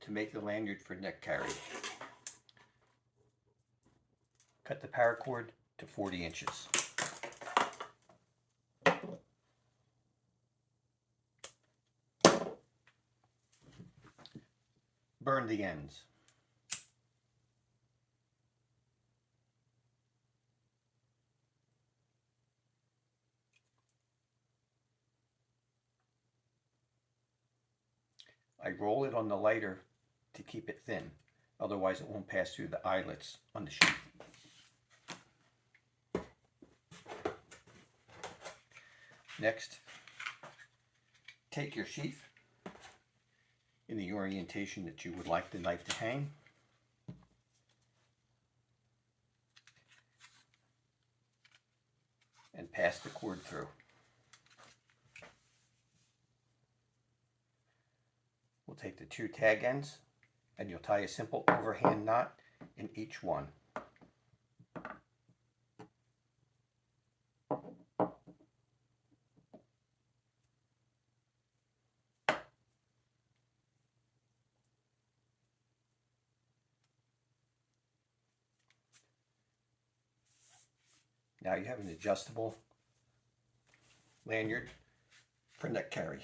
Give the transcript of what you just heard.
to make the lanyard for neck carry. Cut the paracord to 40 inches. Burn the ends. I roll it on the lighter to keep it thin, otherwise it won't pass through the eyelets on the sheath. Next, take your sheath in the orientation that you would like the knife to hang. And pass the cord through. We'll take the two tag ends and you'll tie a simple overhand knot in each one. Now you have an adjustable lanyard for neck carry.